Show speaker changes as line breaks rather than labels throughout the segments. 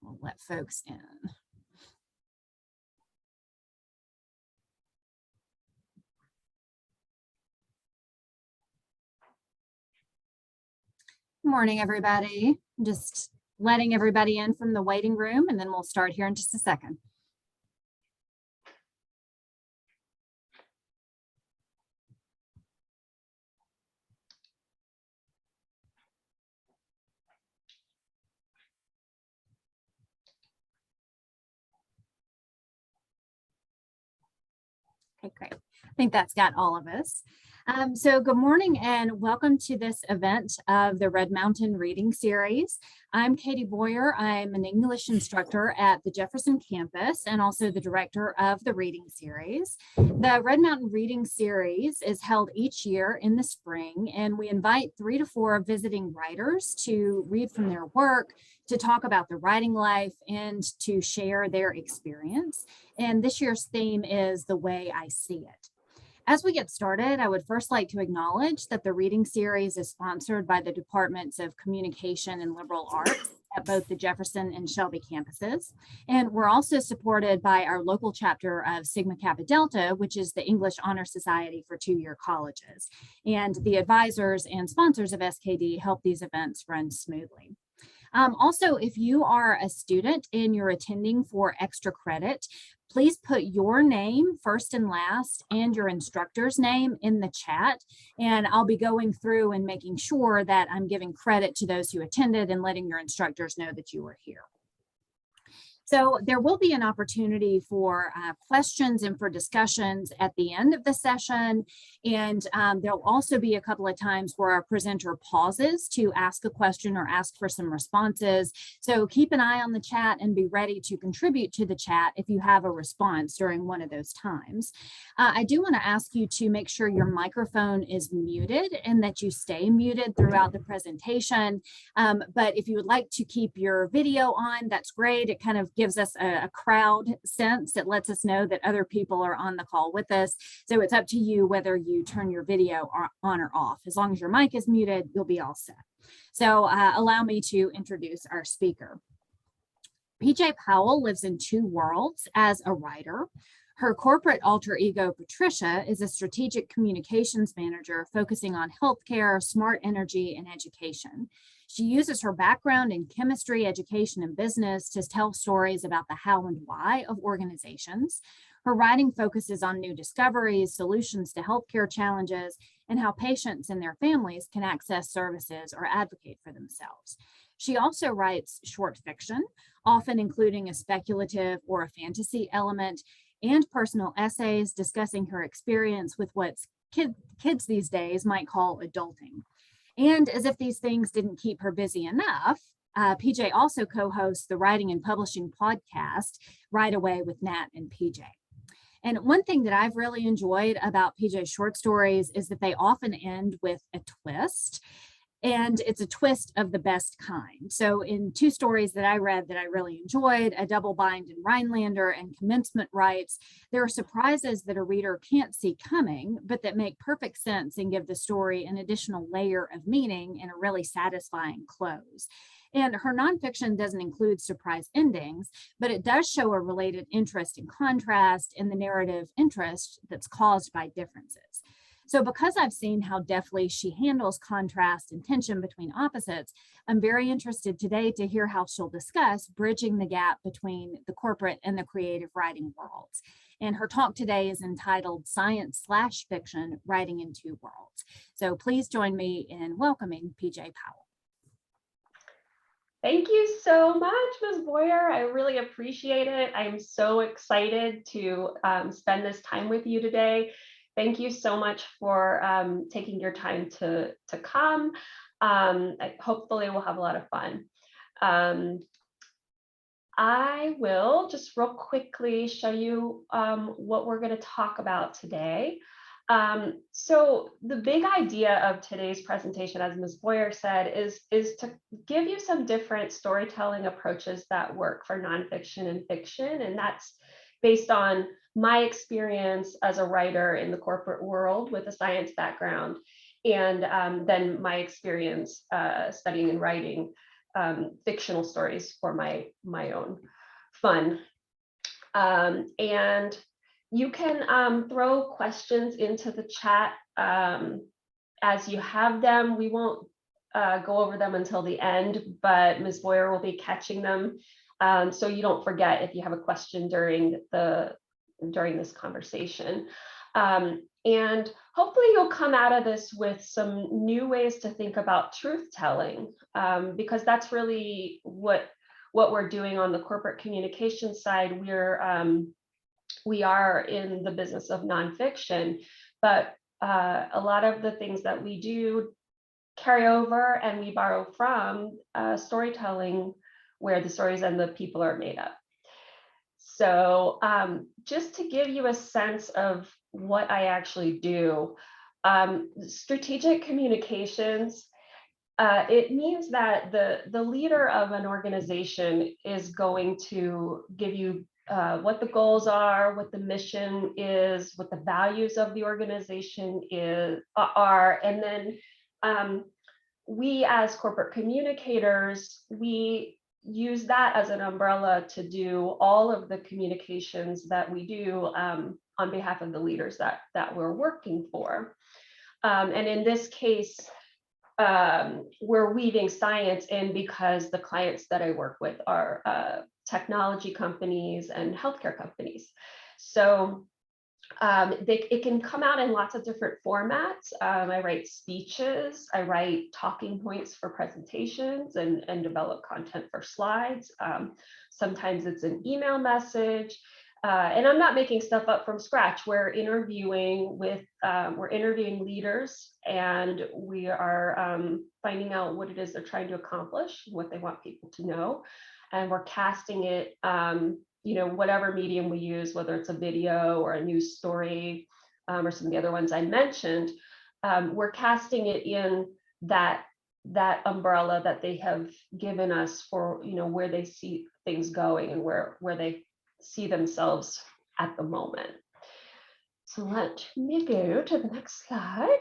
We'll let folks in. Good morning, everybody. Just letting everybody in from the waiting room, and then we'll start here in just a second. Okay, great. I think that's got all of us. So good morning and welcome to this event of the Red Mountain Reading Series. I'm Katie Boyer. I'm an English instructor at the Jefferson campus and also the director of the reading series. The Red Mountain Reading Series is held each year in the spring, and we invite 3 to 4 visiting writers to read from their work, to talk about the writing life, and to share their experience. And this year's theme is The Way I See It. As we get started, I would first like to acknowledge that the reading series is sponsored by the Departments of Communication and Liberal Arts at both the Jefferson and Shelby campuses. And we're also supported by our local chapter of Sigma Kappa Delta, which is the English Honor Society for two-year colleges. And the advisors and sponsors of SKD help these events run smoothly. Also, if you are a student and you're attending for extra credit, please put your name first and last and your instructor's name in the chat. And I'll be going through and making sure that I'm giving credit to those who attended and letting your instructors know that you were here. So there will be an opportunity for questions and for discussions at the end of the session. And there'll also be a couple of times where our presenter pauses to ask a question or ask for some responses. So keep an eye on the chat and be ready to contribute to the chat if you have a response during one of those times. I do want to ask you to make sure your microphone is muted and that you stay muted throughout the presentation. But if you would like to keep your video on, that's great. It kind of gives us a crowd sense. It lets us know that other people are on the call with us. So it's up to you whether you turn your video on or off. As long as your mic is muted, you'll be all set. So allow me to introduce our speaker. PJ Powell lives in two worlds as a writer. Her corporate alter ego, Patricia, is a strategic communications manager focusing on healthcare, smart energy, and education. She uses her background in chemistry, education, and business to tell stories about the how and why of organizations. Her writing focuses on new discoveries, solutions to healthcare challenges, and how patients and their families can access services or advocate for themselves. She also writes short fiction, often including a speculative or a fantasy element, and personal essays discussing her experience with what kids these days might call adulting. And as if these things didn't keep her busy enough, PJ also co-hosts the writing and publishing podcast, Right Away with Nat and PJ. And one thing that I've really enjoyed about PJ's short stories is that they often end with a twist. And it's a twist of the best kind. So in two stories that I read that I really enjoyed, A Double Bind in Rhinelander and Commencement Rites, there are surprises that a reader can't see coming, but that make perfect sense and give the story an additional layer of meaning and a really satisfying close. And her nonfiction doesn't include surprise endings, but it does show a related interest in contrast and the narrative interest that's caused by differences. So because I've seen how deftly she handles contrast and tension between opposites, I'm very interested today to hear how she'll discuss bridging the gap between the corporate and the creative writing worlds. And her talk today is entitled Science/Fiction, Writing in Two Worlds. So please join me in welcoming PJ Powell.
Thank you so much, Ms. Boyer. I really appreciate it. I'm so excited to spend this time with you today. Thank you so much for taking your time to come. Hopefully we'll have a lot of fun. I will just real quickly show you what we're going to talk about today. So the big idea of today's presentation, as Ms. Boyer said, is to give you some different storytelling approaches that work for nonfiction and fiction, and that's based on my experience as a writer in the corporate world with a science background, and then my experience studying and writing fictional stories for my own fun. And you can throw questions into the chat as you have them. We won't go over them until the end, but Ms. Boyer will be catching them. So you don't forget if you have a question during this conversation. And hopefully you'll come out of this with some new ways to think about truth telling, because that's really what we're doing on the corporate communication side. We are in the business of nonfiction, but a lot of the things that we do carry over and we borrow from storytelling, where the stories and the people are made up. So just to give you a sense of what I actually do, strategic communications, it means that the leader of an organization is going to give you what the goals are, what the mission is, what the values of the organization are, and then we as corporate communicators, we use that as an umbrella to do all of the communications that we do on behalf of the leaders that we're working for. And in this case, we're weaving science in because the clients that I work with are technology companies and healthcare companies. So it can come out in lots of different formats. I write speeches, I write talking points for presentations and develop content for slides. Sometimes it's an email message. And I'm not making stuff up from scratch. We're interviewing leaders, and we are finding out what it is they're trying to accomplish, what they want people to know. And we're casting it, whatever medium we use, whether it's a video or a news story, or some of the other ones I mentioned, we're casting it in that umbrella that they have given us for, where they see things going and where they see themselves at the moment. So let me go to the next slide.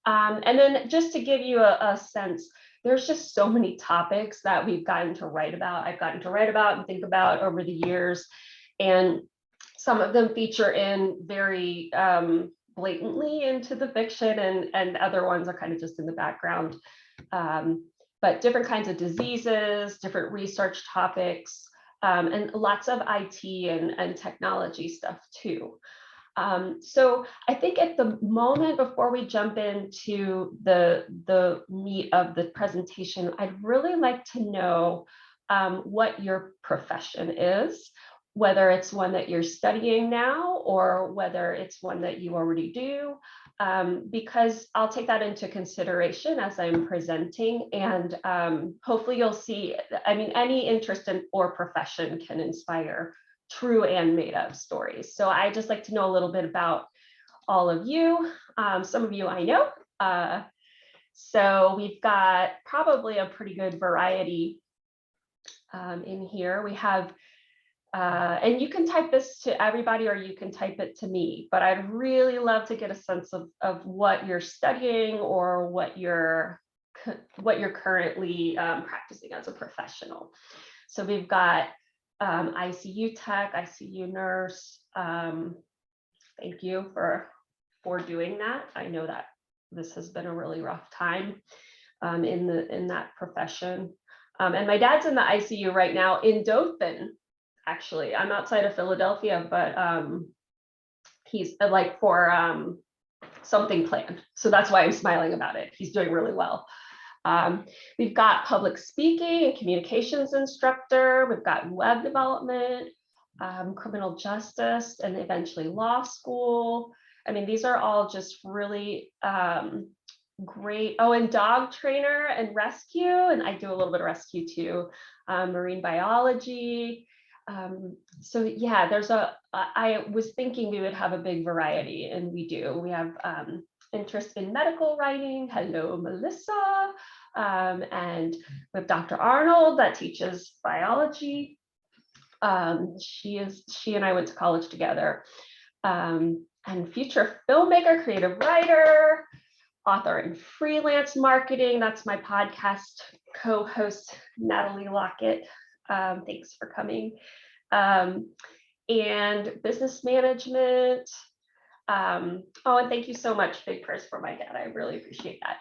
And then just to give you a sense, there's just so many topics that we've gotten to write about. I've gotten to write about and think about over the years. And some of them feature in very blatantly into the fiction, and other ones are kind of just in the background. But different kinds of diseases, different research topics, and lots of IT and technology stuff too. So I think at the moment, before we jump into the meat of the presentation, I'd really like to know what your profession is, whether it's one that you're studying now or whether it's one that you already do, because I'll take that into consideration as I'm presenting, and hopefully you'll see, any interest in or profession can inspire true and made up stories. So I just like to know a little bit about all of you. Some of you I know. So we've got probably a pretty good variety in here. We have, and you can type this to everybody or you can type it to me, but I'd really love to get a sense of what you're studying or what you're currently practicing as a professional. So we've got ICU tech, ICU nurse. Thank you for doing that. I know that this has been a really rough time in that profession. And my dad's in the ICU right now in Dothan. Actually, I'm outside of Philadelphia, but he's like for something planned. So that's why I'm smiling about it. He's doing really well. We've got public speaking and communications instructor. We've got web development, criminal justice, and eventually law school. These are all just really great. Oh, and dog trainer and rescue. And I do a little bit of rescue too. Marine biology. So yeah, I was thinking we would have a big variety, and we do. We have interest in medical writing. Hello, Melissa. And we have Dr. Arnold that teaches biology. She and I went to college together. And future filmmaker, creative writer, author and freelance marketing. That's my podcast co-host Natalie Lockett, thanks for coming. And business management. Oh, and thank you so much, Big Purse, for my dad. I really appreciate that.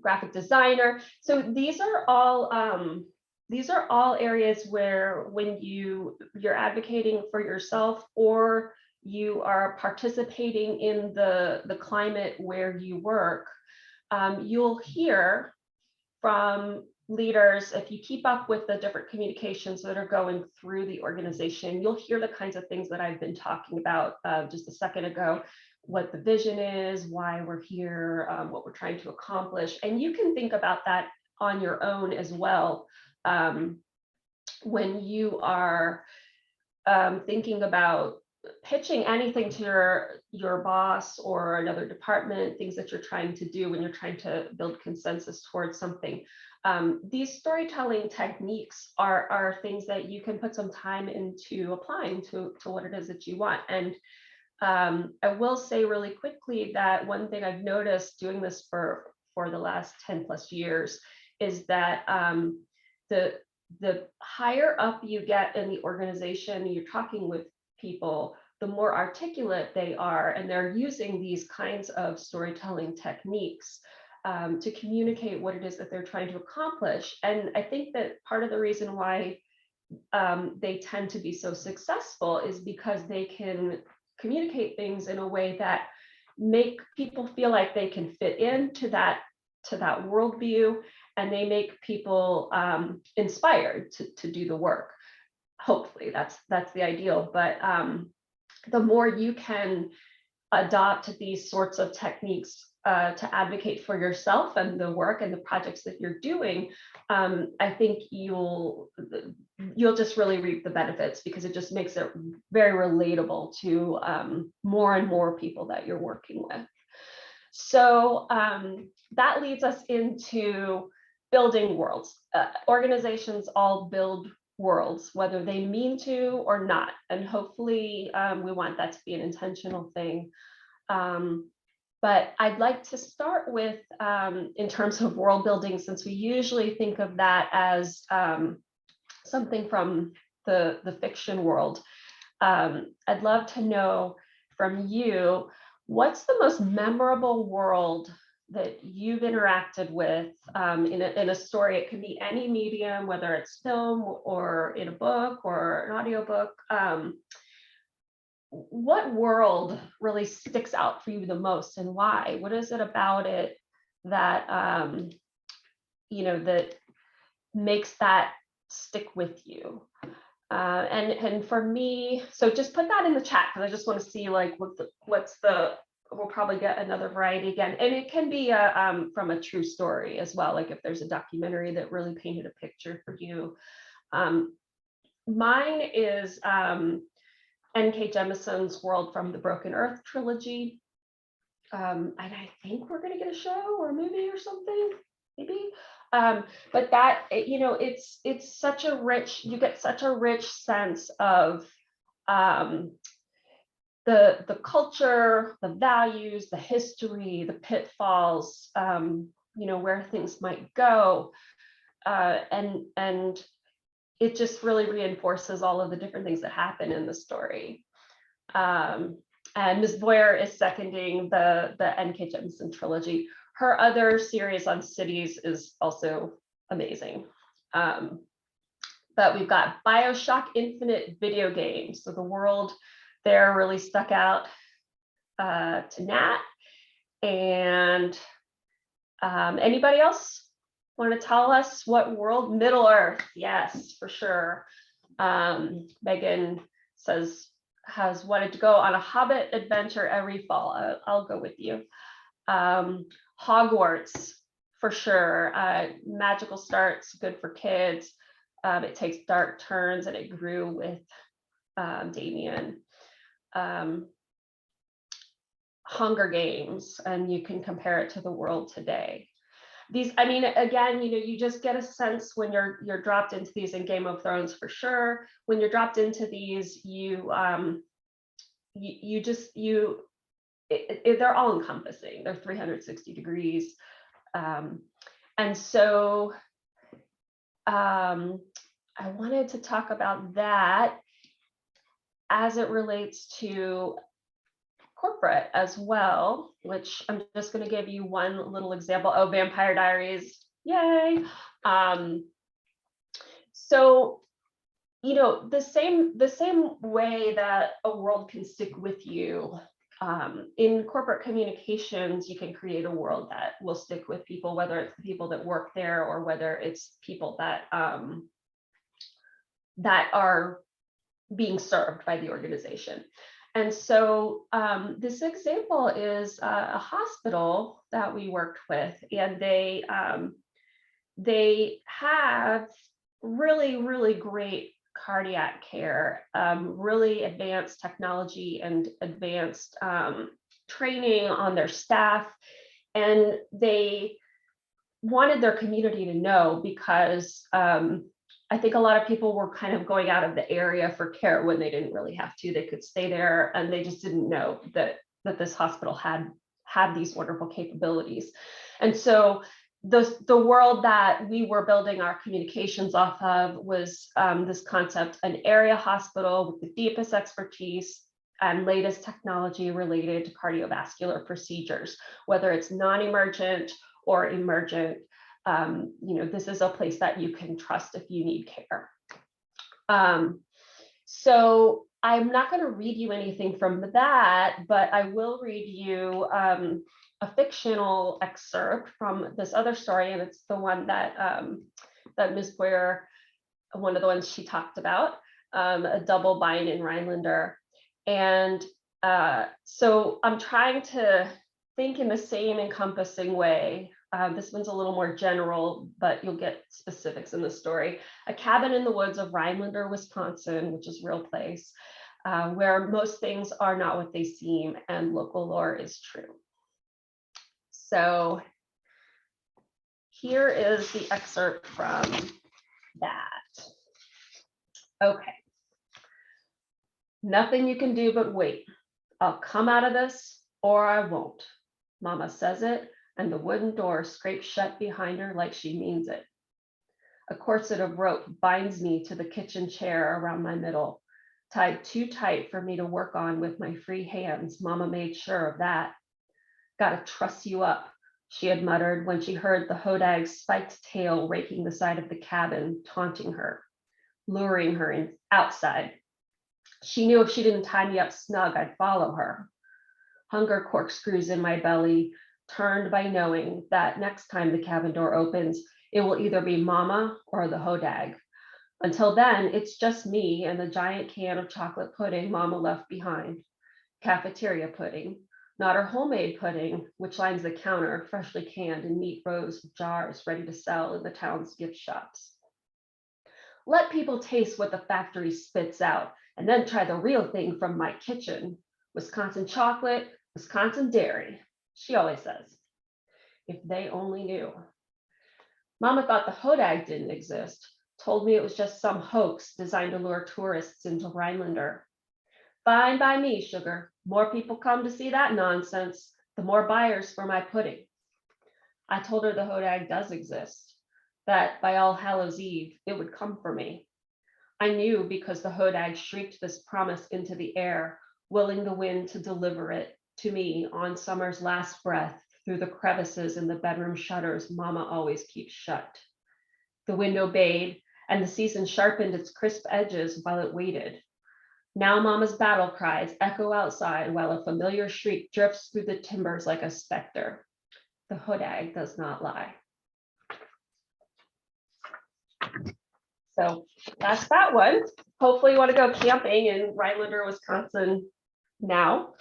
Graphic designer. So these are all areas where when you're advocating for yourself, or you are participating in the climate where you work, you'll hear from leaders. If you keep up with the different communications that are going through the organization, you'll hear the kinds of things that I've been talking about just a second ago, what the vision is, why we're here, what we're trying to accomplish. And you can think about that on your own as well. When you are thinking about pitching anything to your boss or another department, things that you're trying to do when you're trying to build consensus towards something. These storytelling techniques are things that you can put some time into applying to what it is that you want. And I will say really quickly that one thing I've noticed doing this for the last 10 plus years is that the higher up you get in the organization, you're talking with people, the more articulate they are, and they're using these kinds of storytelling techniques to communicate what it is that they're trying to accomplish. And I think that part of the reason why they tend to be so successful is because they can communicate things in a way that make people feel like they can fit into that worldview, and they make people inspired to do the work. Hopefully that's the ideal, but the more you can adopt these sorts of techniques to advocate for yourself and the work and the projects that you're doing, I think you'll just really reap the benefits, because it just makes it very relatable to more and more people that you're working with. So that leads us into building worlds. Organizations all build worlds, whether they mean to or not. And hopefully we want that to be an intentional thing. But I'd like to start with, in terms of world building, since we usually think of that as something from the fiction world. I'd love to know from you, what's the most memorable world that you've interacted with in a story? It can be any medium, whether it's film or in a book or an audiobook. What world really sticks out for you the most, and why? What is it about it that that makes that stick with you? And for me, so just put that in the chat, because I just want to see like we'll probably get another variety again, and it can be from a true story as well, like if there's a documentary that really painted a picture for you. Mine is N.K. Jemison's World from the Broken Earth trilogy. And I think we're going to get a show or a movie or something, maybe. But that, it's such a rich, you get such a rich sense of the culture, the values, the history, the pitfalls, where things might go. And it just really reinforces all of the different things that happen in the story. And Ms. Boyer is seconding the N.K. Jemison trilogy. Her other series on cities is also amazing. But we've got BioShock Infinite video games. So the world there really stuck out to Nat. And anybody else want to tell us what world? Middle Earth, yes, for sure. Megan says, has wanted to go on a Hobbit adventure every fall. I'll go with you. Hogwarts, for sure. Magical starts, good for kids. It takes dark turns, and it grew with Damien. Hunger Games, and you can compare it to the world today. These, I mean, again, you just get a sense when you're dropped into these, in Game of Thrones for sure. When you're dropped into these, they're all encompassing. They're 360 degrees. And so I wanted to talk about that as it relates to corporate as well, which I'm just going to give you one little example. Oh, Vampire Diaries, yay. So, you know, the same way that a world can stick with you, in corporate communications, you can create a world that will stick with people, whether it's the people that work there or whether it's people that that are being served by the organization. And so this example is a hospital that we worked with, and they have really, really great cardiac care, really advanced technology and advanced training on their staff. And they wanted their community to know, because I think a lot of people were kind of going out of the area for care when they didn't really have to. They could stay there, and they just didn't know that this hospital had these wonderful capabilities. And so the world that we were building our communications off of was this concept: an area hospital with the deepest expertise and latest technology related to cardiovascular procedures, whether it's non-emergent or emergent. You know, this is a place that you can trust if you need care. So I'm not going to read you anything from that, but I will read you a fictional excerpt from this other story, and it's the one that that Ms. Boyer, one of the ones she talked about, a double bind in Rhinelander. And so I'm trying to think in the same encompassing way. This one's a little more general, but you'll get specifics in the story. A cabin in the woods of Rhinelander, Wisconsin, which is a real place, where most things are not what they seem and local lore is true. So here is the excerpt from that. Okay. Nothing you can do but wait. I'll come out of this or I won't. Mama says it, and the wooden door scrapes shut behind her like she means it. A corset of rope binds me to the kitchen chair around my middle, tied too tight for me to work on with my free hands. Mama made sure of that. Gotta truss you up, she had muttered when she heard the hodag's spiked tail raking the side of the cabin, taunting her, luring her outside. She knew if she didn't tie me up snug, I'd follow her. Hunger corkscrews in my belly, turned by knowing that next time the cabin door opens, it will either be Mama or the hodag. Until then, it's just me and the giant can of chocolate pudding Mama left behind. Cafeteria pudding, not her homemade pudding, which lines the counter, freshly canned in neat rows of jars ready to sell in the town's gift shops. Let people taste what the factory spits out, and then try the real thing from my kitchen. Wisconsin chocolate, Wisconsin dairy, she always says. If they only knew. Mama thought the hodag didn't exist, told me it was just some hoax designed to lure tourists into Rhinelander. Fine by me, sugar. More people come to see that nonsense, the more buyers for my pudding. I told her the hodag does exist, that by All Hallows Eve, it would come for me. I knew because the hodag shrieked this promise into the air, willing the wind to deliver it to me on summer's last breath through the crevices in the bedroom shutters Mama always keeps shut. The wind obeyed, and the season sharpened its crisp edges while it waited. Now Mama's battle cries echo outside while a familiar shriek drifts through the timbers like a specter. The hodag does not lie. So that's that one. Hopefully you want to go camping in Rhinelander, Wisconsin now.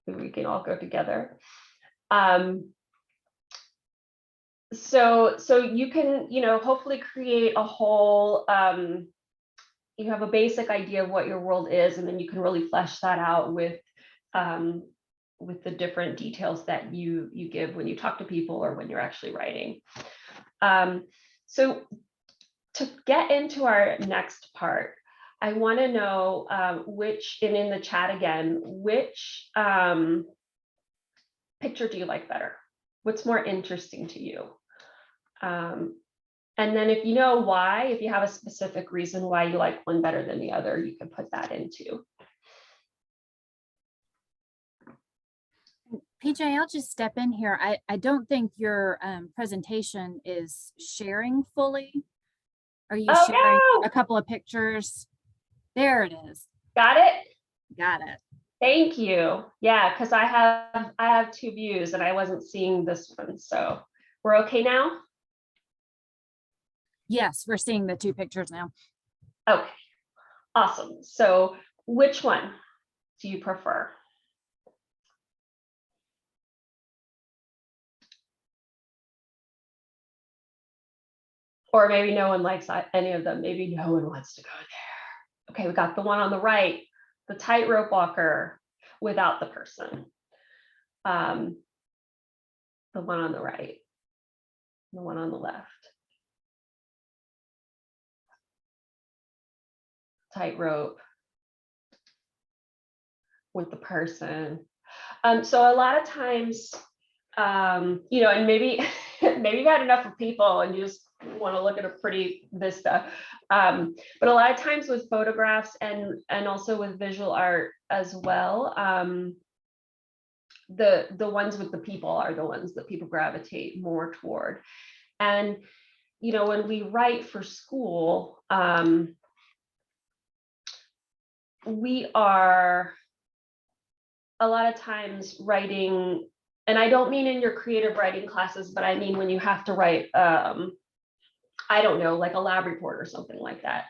We can all go together. So you can, hopefully create a whole, you have a basic idea of what your world is, and then you can really flesh that out with the different details that you give when you talk to people or when you're actually writing. So to get into our next part, I want to know which, and in the chat again, which picture do you like better? What's more interesting to you? And then if you know why, if you have a specific reason why you like one better than the other, you can put that into.
PJ, I'll just step in here. I don't think your presentation is sharing fully. Are you
Oh,
sharing
no!
a couple of pictures? There it is.
Got it?
Got it.
Thank you. Yeah, because I have two views and I wasn't seeing this one. So we're okay now?
Yes, we're seeing the two pictures now.
Okay, awesome. So which one do you prefer? Or maybe no one likes any of them. Maybe no one wants to go there. Okay, we got the one on the right, the tightrope walker without the person. The one on the right, the one on the left. Tightrope with the person. So a lot of times, you know, and maybe maybe you've had enough of people and you just want to look at a pretty vista. But a lot of times with photographs and also with visual art as well, the ones with the people are the ones that people gravitate more toward. And you know, when we write for school, we are a lot of times writing, and I don't mean in your creative writing classes, but I mean when you have to write, I don't know, like a lab report or something like that.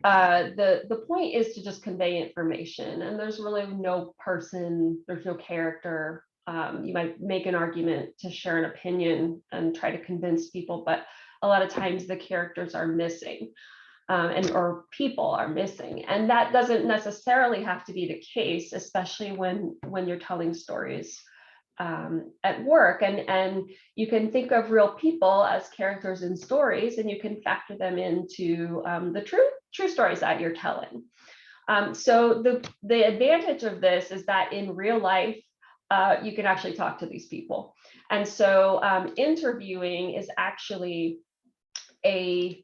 The point is to just convey information, and there's really no person, there's no character. You might make an argument to share an opinion and try to convince people, but a lot of times the characters are missing. Or people are missing, and that doesn't necessarily have to be the case, especially when you're telling stories at work, and you can think of real people as characters in stories, and you can factor them into the true stories that you're telling. So the advantage of this is that in real life, you can actually talk to these people, and so interviewing is actually a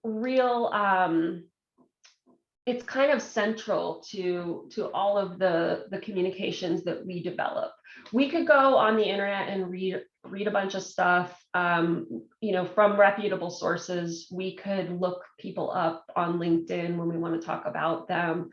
real, it's kind of central to all of the communications that we develop. We could go on the internet and read a bunch of stuff, you know, from reputable sources. We could look people up on LinkedIn when we want to talk about them.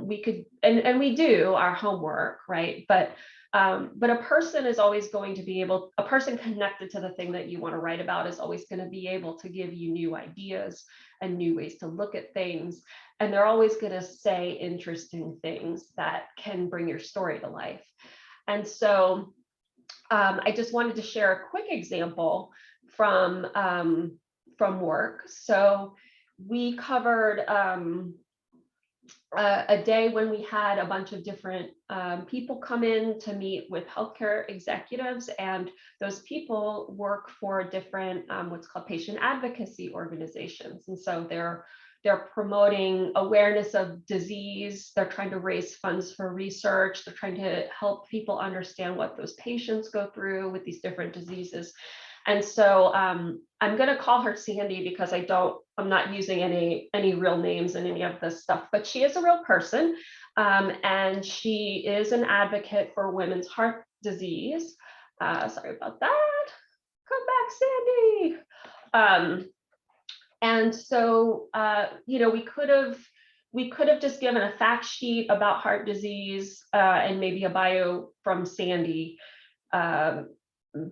We could, and we do our homework, right? But a person is always going to be able, a person connected to the thing that you want to write about is always going to be able to give you new ideas and new ways to look at things. And they're always going to say interesting things that can bring your story to life. And so I just wanted to share a quick example from work. So we covered a day when we had a bunch of different people come in to meet with healthcare executives, and those people work for different what's called patient advocacy organizations. And so they're promoting awareness of disease. They're trying to raise funds for research. They're trying to help people understand what those patients go through with these different diseases. And so I'm going to call her Sandy because I'm not using any real names in any of this stuff, but she is a real person. And she is an advocate for women's heart disease. Sorry about that. Come back, Sandy. And so, you know, we could have just given a fact sheet about heart disease and maybe a bio from Sandy.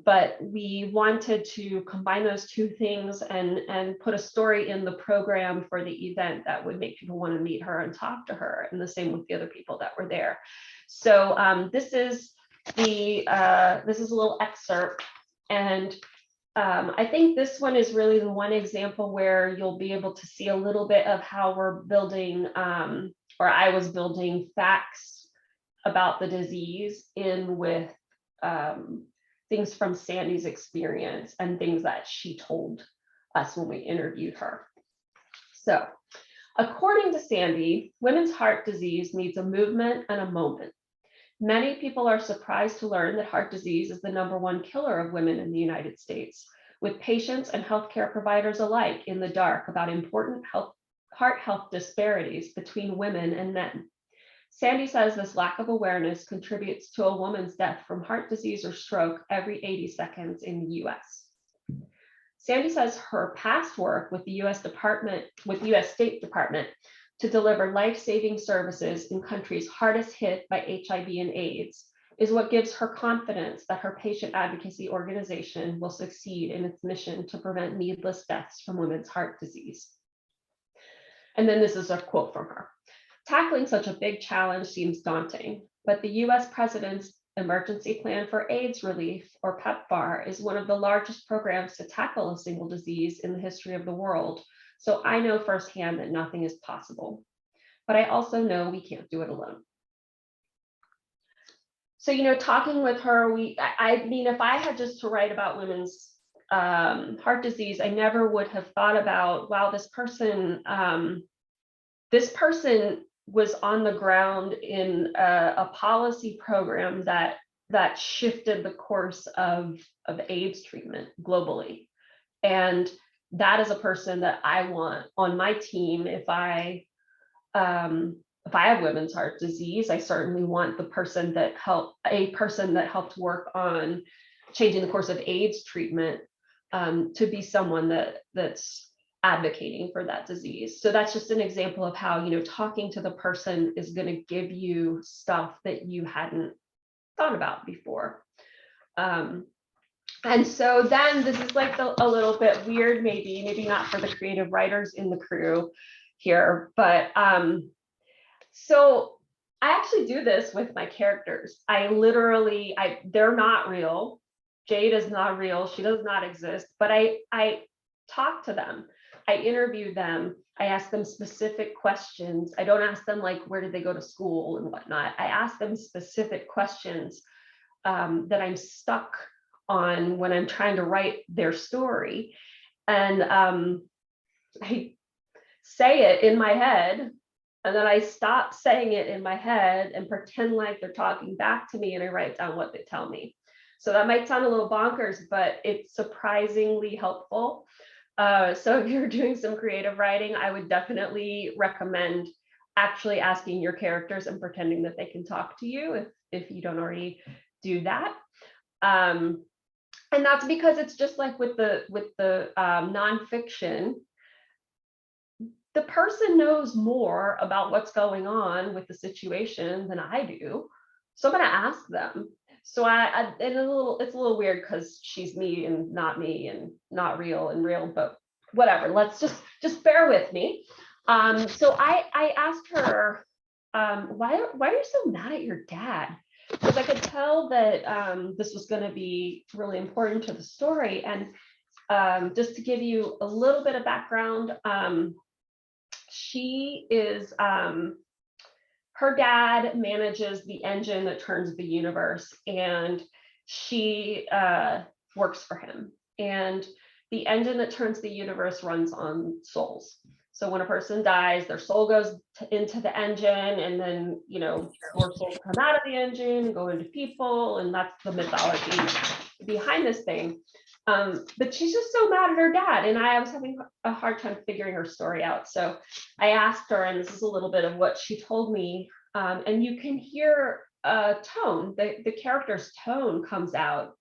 But we wanted to combine those two things and put a story in the program for the event that would make people want to meet her and talk to her, and the same with the other people that were there. So this is a little excerpt, and I think this one is really the one example where you'll be able to see a little bit of how we're building, or I was building facts about the disease in with things from Sandy's experience and things that she told us when we interviewed her. So, according to Sandy, women's heart disease needs a movement and a moment. Many people are surprised to learn that heart disease is the #1 killer of women in the United States. with patients and healthcare providers alike in the dark about important heart health disparities between women and men. Sandy says this lack of awareness contributes to a woman's death from heart disease or stroke every 80 seconds in the US. Sandy says her past work with the US State Department to deliver life-saving services in countries hardest hit by HIV and AIDS is what gives her confidence that her patient advocacy organization will succeed in its mission to prevent needless deaths from women's heart disease. And then this is a quote from her. Tackling such a big challenge seems daunting, but the US President's Emergency Plan for AIDS Relief, or PEPFAR, is one of the largest programs to tackle a single disease in the history of the world. So I know firsthand that nothing is possible, but I also know we can't do it alone. So, talking with her, I mean, if I had just to write about women's heart disease, I never would have thought about, wow, this person was on the ground in a policy program that shifted the course of AIDS treatment globally. And that is a person that I want on my team. If I have women's heart disease, I certainly want a person that helped work on changing the course of AIDS treatment to be someone that's advocating for that disease. So that's just an example of how, talking to the person is going to give you stuff that you hadn't thought about before. And so then this is like a little bit weird, maybe not for the creative writers in the crew here, but so I actually do this with my characters. They're not real. Jade is not real. She does not exist, but I talk to them. I interview them. I ask them specific questions. I don't ask them like, where did they go to school and whatnot. I ask them specific questions that I'm stuck on when I'm trying to write their story. And I say it in my head, and then I stop saying it in my head and pretend like they're talking back to me, and I write down what they tell me. So that might sound a little bonkers, but it's surprisingly helpful. So if you're doing some creative writing, I would definitely recommend actually asking your characters and pretending that they can talk to you if you don't already do that. And that's because it's just like with the nonfiction, the person knows more about what's going on with the situation than I do. So I'm going to ask them. So it's a little weird because she's me and not not real and real, but whatever. Let's just bear with me. So I asked her, why are you so mad at your dad? Because I could tell that this was going to be really important to the story. And just to give you a little bit of background, she is her dad manages the engine that turns the universe, and she works for him. And the engine that turns the universe runs on souls. So when a person dies, their soul goes into the engine, and then, more souls come out of the engine and go into people, and that's the mythology behind this thing. But she's just so mad at her dad, and I was having a hard time figuring her story out. So I asked her, and this is a little bit of what she told me, and you can hear a tone. The character's tone comes out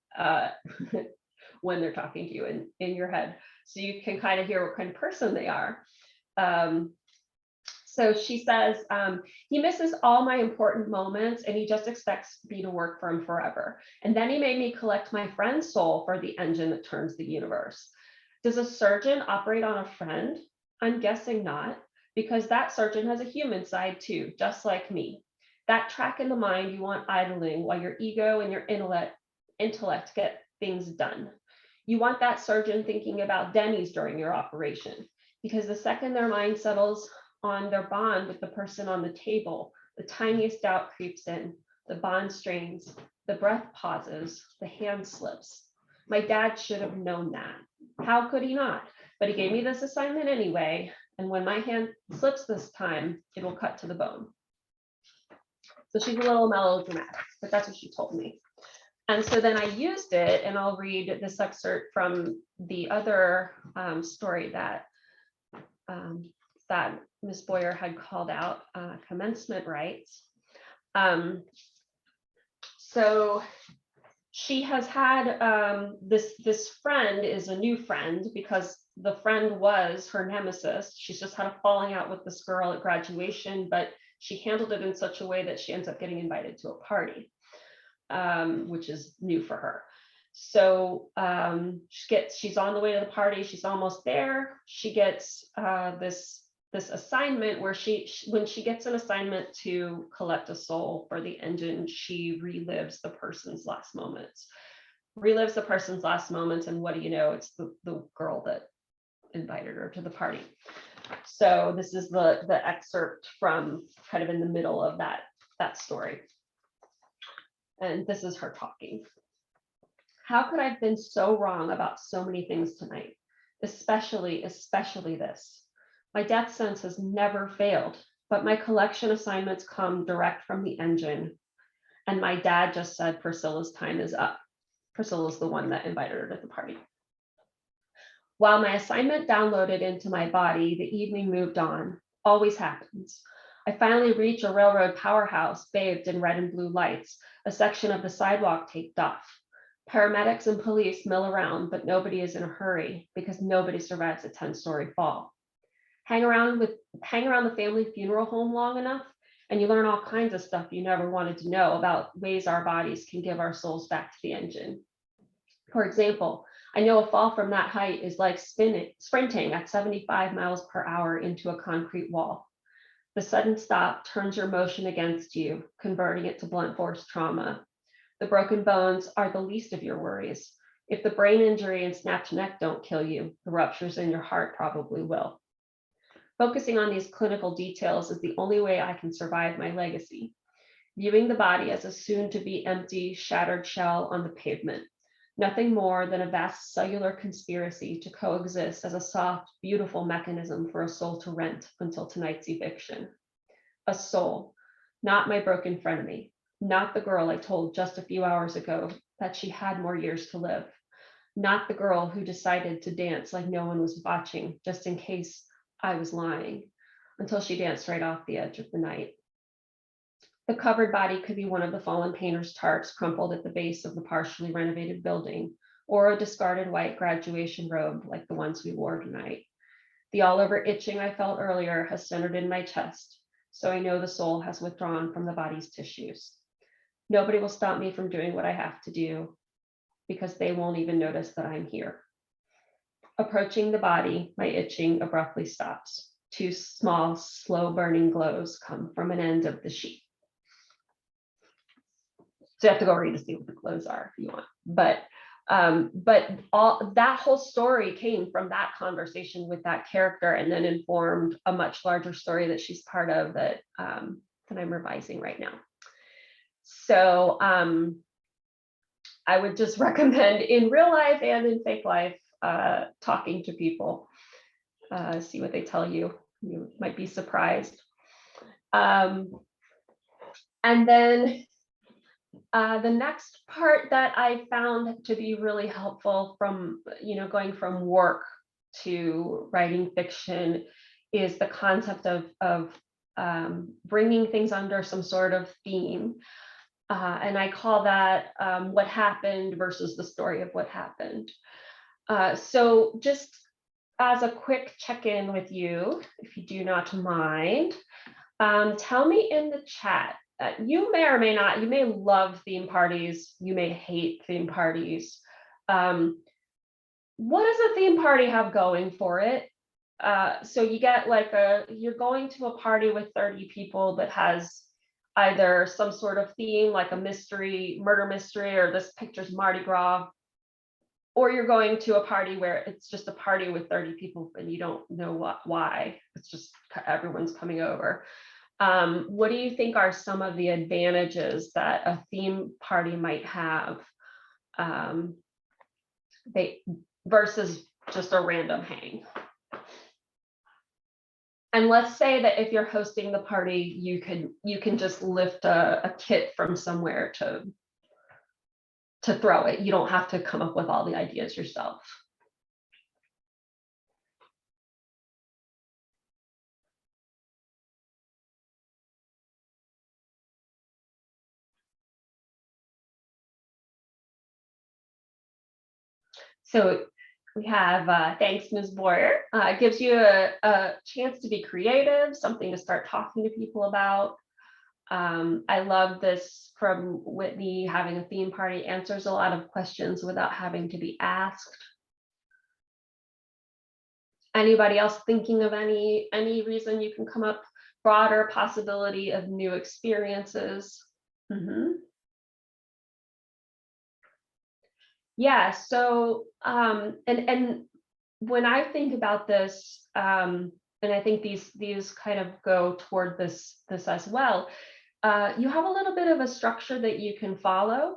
when they're talking to you in your head, so you can kind of hear what kind of person they are. So she says, he misses all my important moments, and he just expects me to work for him forever. And then he made me collect my friend's soul for the engine that turns the universe. Does a surgeon operate on a friend? I'm guessing not, because that surgeon has a human side too, just like me. That track in the mind you want idling while your ego and your intellect get things done. You want that surgeon thinking about Denny's during your operation, because the second their mind settles on their bond with the person on the table, the tiniest doubt creeps in, the bond strains, the breath pauses, the hand slips. My dad should have known that. How could he not? But he gave me this assignment anyway, and when my hand slips this time, it will cut to the bone. So she's a little melodramatic, but that's what she told me. And so then I used it, and I'll read this excerpt from the other story that that Ms. Boyer had called out, commencement rites. So she has had this friend is a new friend because the friend was her nemesis. She's just had a falling out with this girl at graduation, but she handled it in such a way that she ends up getting invited to a party, which is new for her. So she's on the way to the party. She's almost there. She gets this assignment where when she gets an assignment to collect a soul for the engine, she relives the person's last moments. And what do you know? It's the girl that invited her to the party. So this is the excerpt from kind of in the middle of that story. And this is her talking. How could I have been so wrong about so many things tonight? Especially this. My death sense has never failed, but my collection assignments come direct from the engine. And my dad just said Priscilla's time is up. Priscilla's the one that invited her to the party. While my assignment downloaded into my body, the evening moved on. Always happens. I finally reach a railroad powerhouse bathed in red and blue lights, a section of the sidewalk taped off. Paramedics and police mill around, but nobody is in a hurry because nobody survives a 10-story fall. Hang around the family funeral home long enough, and you learn all kinds of stuff you never wanted to know about ways our bodies can give our souls back to the engine. For example, I know a fall from that height is like sprinting at 75 miles per hour into a concrete wall. The sudden stop turns your motion against you, converting it to blunt force trauma. The broken bones are the least of your worries. If the brain injury and snapped neck don't kill you, the ruptures in your heart probably will. Focusing on these clinical details is the only way I can survive my legacy. Viewing the body as a soon-to-be empty, shattered shell on the pavement. Nothing more than a vast cellular conspiracy to coexist as a soft, beautiful mechanism for a soul to rent until tonight's eviction. A soul, not my broken frenemy, not the girl I told just a few hours ago that she had more years to live, not the girl who decided to dance like no one was watching just in case I was lying, until she danced right off the edge of the night. The covered body could be one of the fallen painter's tarts crumpled at the base of the partially renovated building, or a discarded white graduation robe like the ones we wore tonight. The all-over itching I felt earlier has centered in my chest, so I know the soul has withdrawn from the body's tissues. Nobody will stop me from doing what I have to do because they won't even notice that I'm here. Approaching the body, my itching abruptly stops. Two small, slow-burning glows come from an end of the sheet. So you have to go read to see what the glows are if you want. But all that whole story came from that conversation with that character, and then informed a much larger story that she's part of that I'm revising right now. So I would just recommend in real life and in fake life, talking to people, see what they tell you. You might be surprised. And then the next part that I found to be really helpful from, going from work to writing fiction is the concept of bringing things under some sort of theme. And I call that what happened versus the story of what happened. So just as a quick check-in with you, if you do not mind, tell me in the chat. You may or may not, you may love theme parties, you may hate theme parties. What does a theme party have going for it? So you get you're going to a party with 30 people that has either some sort of theme, like a mystery, murder mystery, or this picture's Mardi Gras, or you're going to a party where it's just a party with 30 people and you don't know why, it's just everyone's coming over. What do you think are some of the advantages that a theme party might have versus just a random hang? And let's say that if you're hosting the party, you can just lift a kit from somewhere to throw it. You don't have to come up with all the ideas yourself. So we have, thanks, Ms. Boyer. It gives you a chance to be creative, something to start talking to people about. I love this from Whitney, having a theme party answers a lot of questions without having to be asked. Anybody else thinking of any reason you can come up? Broader possibility of new experiences. Yeah, so and when I think about this, and I think these kind of go toward this as well, you have a little bit of a structure that you can follow.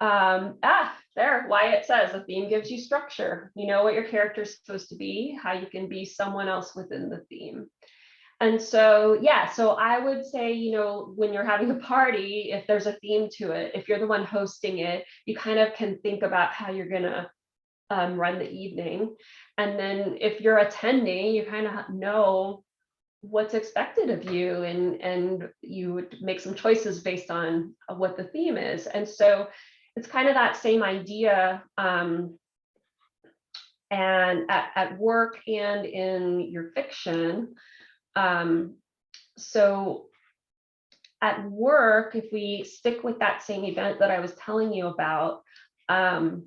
There, Wyatt says the theme gives you structure. You know what your character is supposed to be, how you can be someone else within the theme. And so, yeah, so I would say, you know, when you're having a party, if there's a theme to it, if you're the one hosting it, you kind of can think about how you're gonna run the evening. And then if you're attending, you kind of know what's expected of you, and you would make some choices based on what the theme is. And so it's kind of that same idea, and at work and in your fiction. So at work, if we stick with that same event that I was telling you about, you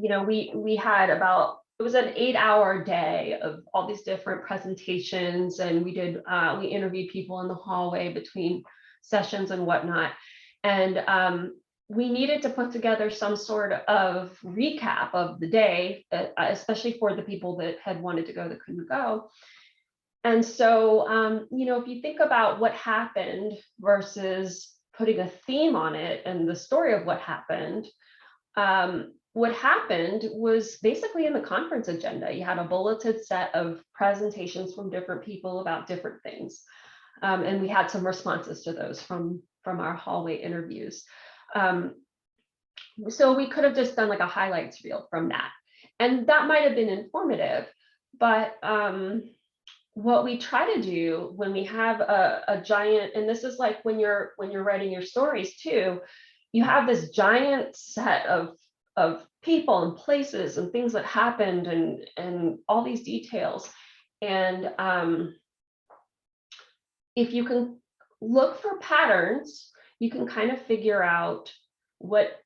know, we had about, it was an 8-hour day of all these different presentations, and we interviewed people in the hallway between sessions and whatnot. And we needed to put together some sort of recap of the day, especially for the people that had wanted to go that couldn't go. And so, you know, if you think about what happened versus putting a theme on it and the story of what happened was basically in the conference agenda. You had a bulleted set of presentations from different people about different things. And we had some responses to those from our hallway interviews. So we could have just done like a highlights reel from that. And that might have been informative, but what we try to do when we have a giant, and this is like when you're writing your stories too, you have this giant set of people and places and things that happened and all these details. And if you can look for patterns, you can kind of figure out what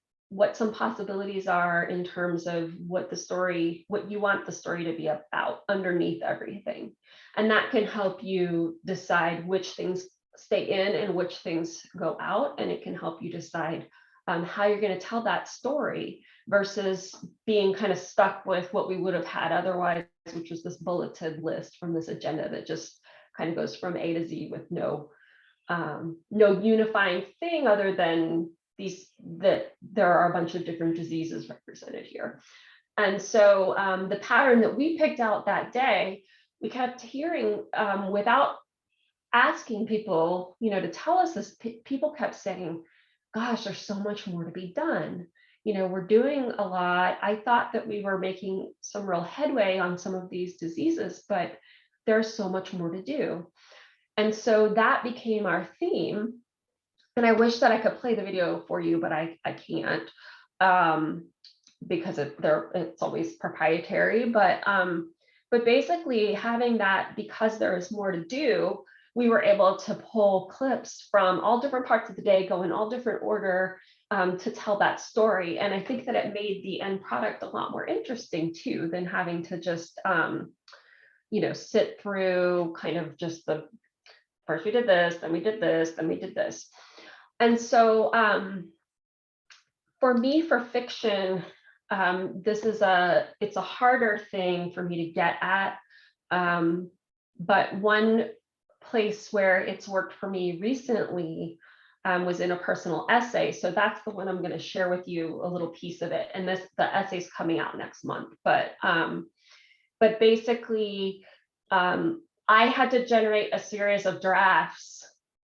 some possibilities are in terms of what you want the story to be about underneath everything. And that can help you decide which things stay in and which things go out. And it can help you decide how you're going to tell that story versus being kind of stuck with what we would have had otherwise, which was this bulleted list from this agenda that just kind of goes from A to Z with no unifying thing other than that there are a bunch of different diseases represented here. And so the pattern that we picked out that day, we kept hearing without asking people, you know, to tell us this, people kept saying, gosh, there's so much more to be done. You know, we're doing a lot. I thought that we were making some real headway on some of these diseases, but there's so much more to do. And so that became our theme. And I wish that I could play the video for you, but I can't because it's always proprietary. But basically having that, because there is more to do, we were able to pull clips from all different parts of the day, go in all different order to tell that story. And I think that it made the end product a lot more interesting too, than having to just, you know, sit through kind of just the first we did this, then we did this, then we did this. And so for me, for fiction, it's a harder thing for me to get at. But one place where it's worked for me recently was in a personal essay. So that's the one I'm going to share with you a little piece of it. And the essay's coming out next month. But basically, I had to generate a series of drafts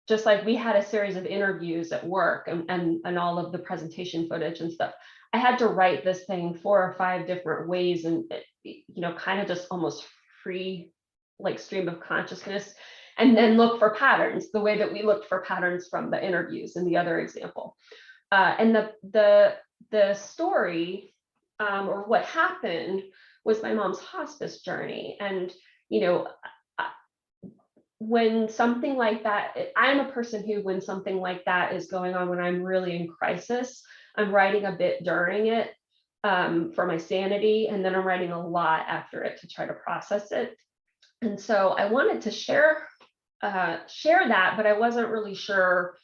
just like we had a series of interviews at work and all of the presentation footage and stuff, I had to write this thing 4 or 5 different ways, and kind of just almost free, like, stream of consciousness, and then look for patterns the way that we looked for patterns from the interviews in the other example. And the story, or what happened, was my mom's hospice journey. And when something like that, I'm a person who, when something like that is going on, when I'm really in crisis, I'm writing a bit during it, for my sanity, and then I'm writing a lot after it to try to process it. And so I wanted to share that, but I wasn't really sure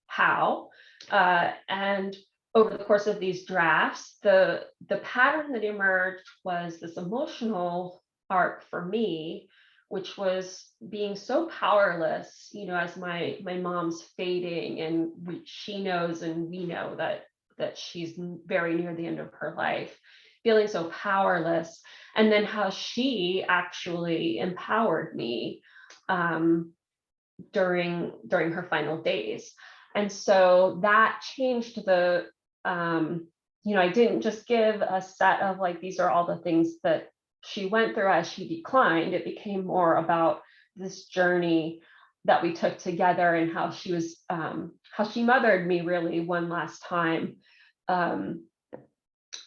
how. And over the course of these drafts, the pattern that emerged was this emotional arc for me, which was being so powerless, as my mom's fading, and she knows and we know that she's very near the end of her life, feeling so powerless, and then how she actually empowered me during her final days. And so that changed I didn't just give a set of, like, these are all the things that she went through as she declined. It became more about this journey that we took together, and how she mothered me really one last time,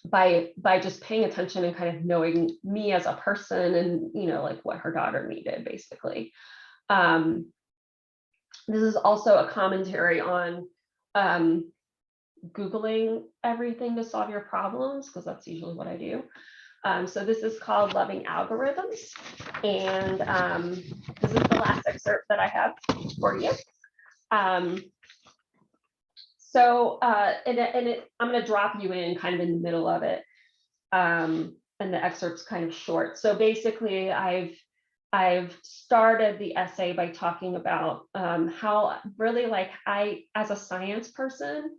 by just paying attention and kind of knowing me as a person, and like what her daughter needed, basically. This is also a commentary on Googling everything to solve your problems, because that's usually what I do. So this is called Loving Algorithms. And this is the last excerpt that I have for you. I'm going to drop you in kind of in the middle of it. And the excerpt's kind of short. So basically, I've started the essay by talking about how really, like, as a science person,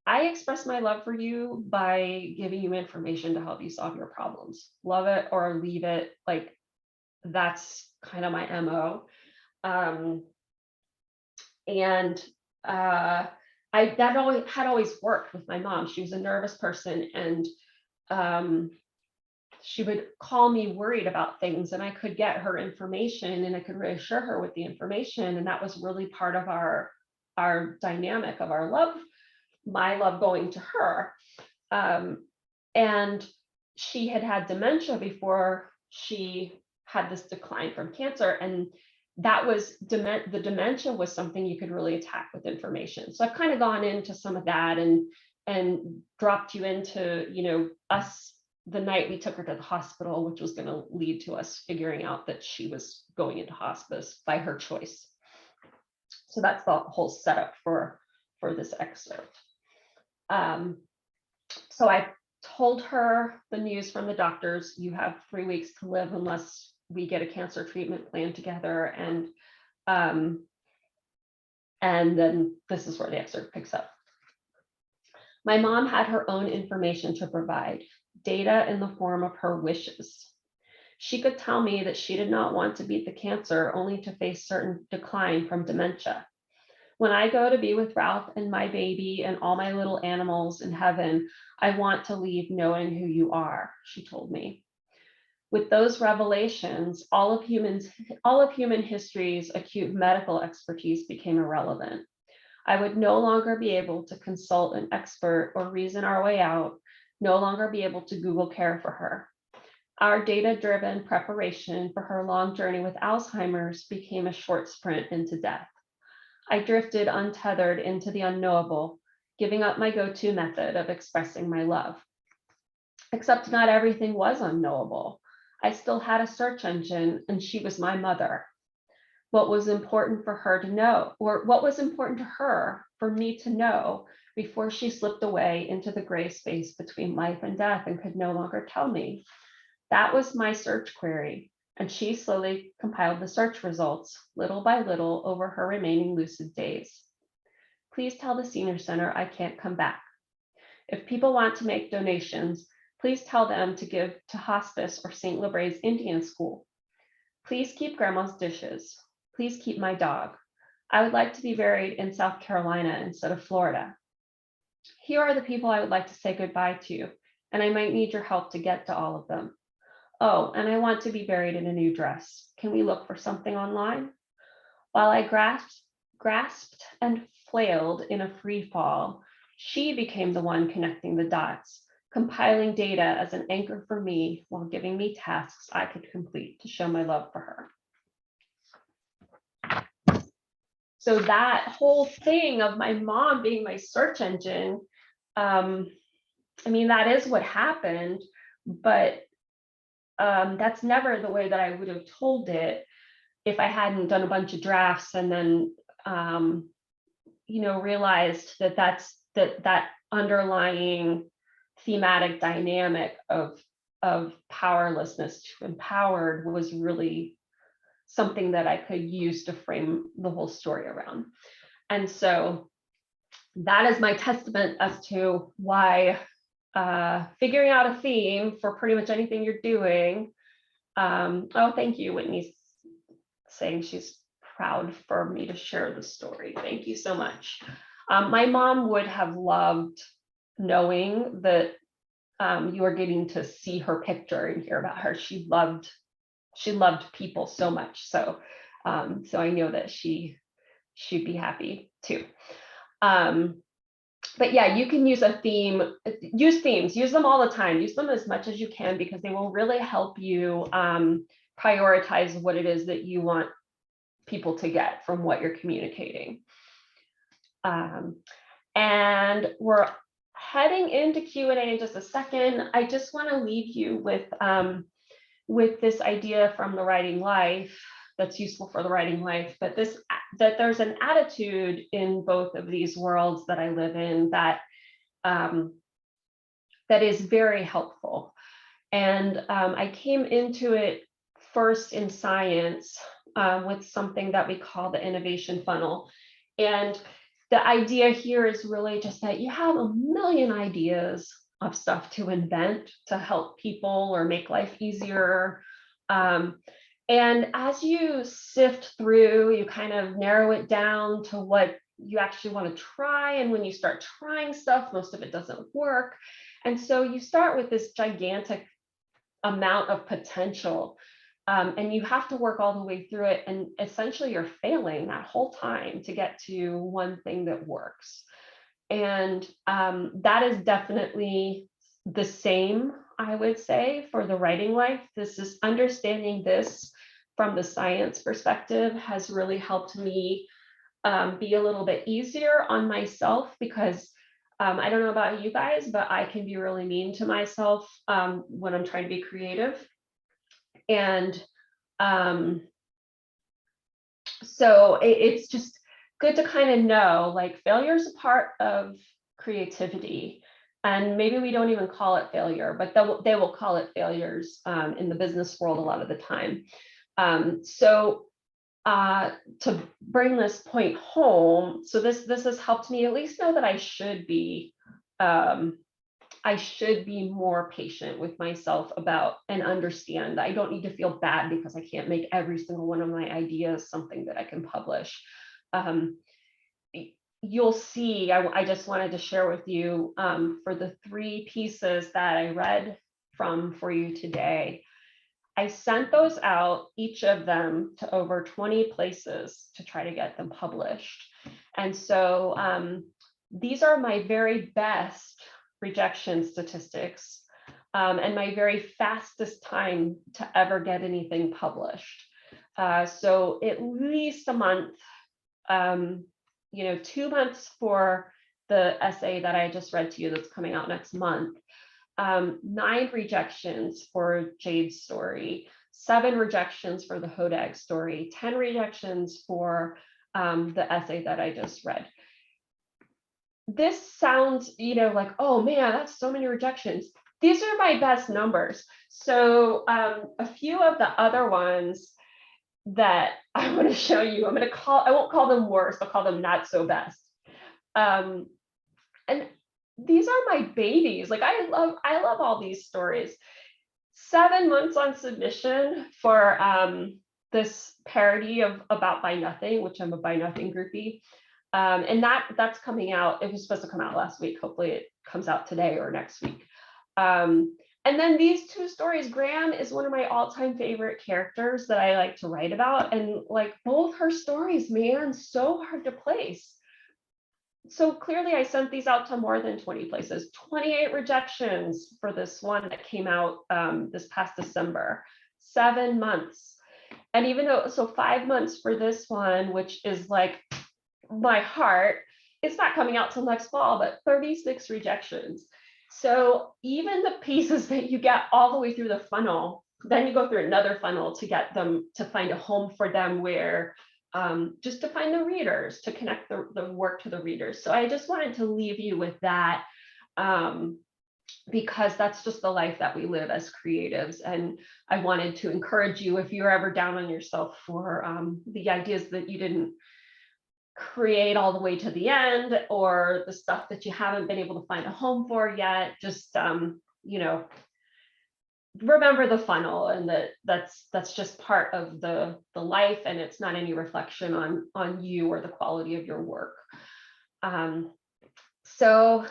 I express my love for you by giving you information to help you solve your problems. Love it or leave it. Like, that's kind of my MO. That had always worked with my mom. She was a nervous person, and she would call me worried about things, and I could get her information, and I could reassure her with the information. And that was really part of our dynamic of our love, my love going to her. And she had dementia before she had this decline from cancer. And that was the dementia was something you could really attack with information. So I've kind of gone into some of that, and dropped you into, us the night we took her to the hospital, which was going to lead to us figuring out that she was going into hospice by her choice. So that's the whole setup for this excerpt. So I told her the news from the doctors: you have 3 weeks to live unless we get a cancer treatment plan together. And then this is where the excerpt picks up. My mom had her own information to provide, data in the form of her wishes. She could tell me that she did not want to beat the cancer, only to face certain decline from dementia. When I go to be with Ralph and my baby and all my little animals in heaven, I want to leave knowing who you are, she told me. With those revelations, all of human history's acute medical expertise became irrelevant. I would no longer be able to consult an expert or reason our way out, no longer be able to Google care for her. Our data-driven preparation for her long journey with Alzheimer's became a short sprint into death. I drifted untethered into the unknowable, giving up my go-to method of expressing my love. Except not everything was unknowable. I still had a search engine, and she was my mother. What was important for her to know, or what was important to her for me to know before she slipped away into the gray space between life and death and could no longer tell me? That was my search query, and she slowly compiled the search results, little by little, over her remaining lucid days. Please tell the senior center I can't come back. If people want to make donations, please tell them to give to hospice or St. Labray's Indian School. Please keep grandma's dishes. Please keep my dog. I would like to be buried in South Carolina instead of Florida. Here are the people I would like to say goodbye to, and I might need your help to get to all of them. Oh, and I want to be buried in a new dress. Can we look for something online? While I grasped and flailed in a free fall, she became the one connecting the dots, compiling data as an anchor for me while giving me tasks I could complete to show my love for her. So that whole thing of my mom being my search engine, I mean, that is what happened, but that's never the way that I would have told it if I hadn't done a bunch of drafts and then, realized that that underlying thematic dynamic of powerlessness to empowered was really something that I could use to frame the whole story around. And so that is my testament as to why figuring out a theme for pretty much anything you're doing. Oh, thank you, Whitney's saying she's proud for me to share the story. Thank you so much. My mom would have loved knowing that you are getting to see her picture and hear about her. She loved people so much. So I know that she'd be happy too. But yeah, you can use a theme, use themes, use them all the time, use them as much as you can, because they will really help you prioritize what it is that you want people to get from what you're communicating. And we're heading into Q&A in just a second. I just want to leave you with this idea from the writing life that's useful for the writing life, that there's an attitude in both of these worlds that I live in that is very helpful. And I came into it first in science with something that we call the innovation funnel. And the idea here is really just that you have a million ideas of stuff to invent to help people or make life easier. And as you sift through, you kind of narrow it down to what you actually want to try. And when you start trying stuff, most of it doesn't work. And so you start with this gigantic amount of potential. And you have to work all the way through it. And essentially you're failing that whole time to get to one thing that works. And that is definitely the same, I would say, for the writing life. This is understanding this from the science perspective has really helped me be a little bit easier on myself, because I don't know about you guys, but I can be really mean to myself when I'm trying to be creative. And so it's just good to kind of know, like, failure is a part of creativity. And maybe we don't even call it failure, but they will call it failures in the business world a lot of the time. So to bring this point home, so this has helped me at least know that I should be more patient with myself about and understand. I don't need to feel bad because I can't make every single one of my ideas something that I can publish. You'll see, I just wanted to share with you for the 3 pieces that I read from for you today. I sent those out, each of them, to over 20 places to try to get them published. And so these are my very best rejection statistics and my very fastest time to ever get anything published. So at least a month, 2 months for the essay that I just read to you that's coming out next month. 9 rejections for Jade's story, 7 rejections for the Hodag story, 10 rejections for the essay that I just read. This sounds, like, oh man, that's so many rejections. These are my best numbers. So a few of the other ones that I want to show you, I won't call them worst, I'll call them not so best. And these are my babies. Like, I love all these stories. 7 months on submission for this parody of About By Nothing, which I'm a By Nothing groupie. And that's coming out. It was supposed to come out last week. Hopefully it comes out today or next week. And then these two stories, Graham is one of my all-time favorite characters that I like to write about. And like both her stories, man, so hard to place. So clearly I sent these out to more than 20 places, 28 rejections for this one that came out this past December, 7 months. And even though, so 5 months for this one, which is like my heart, it's not coming out till next fall, but 36 rejections. So even the pieces that you get all the way through the funnel, then you go through another funnel to get them to find a home for them where just to find the readers, to connect the work to the readers. So I just wanted to leave you with that because that's just the life that we live as creatives. And I wanted to encourage you, if you're ever down on yourself for the ideas that you didn't create all the way to the end, or the stuff that you haven't been able to find a home for yet, just you know, remember the funnel, and that's just part of the life, and it's not any reflection on you or the quality of your work. So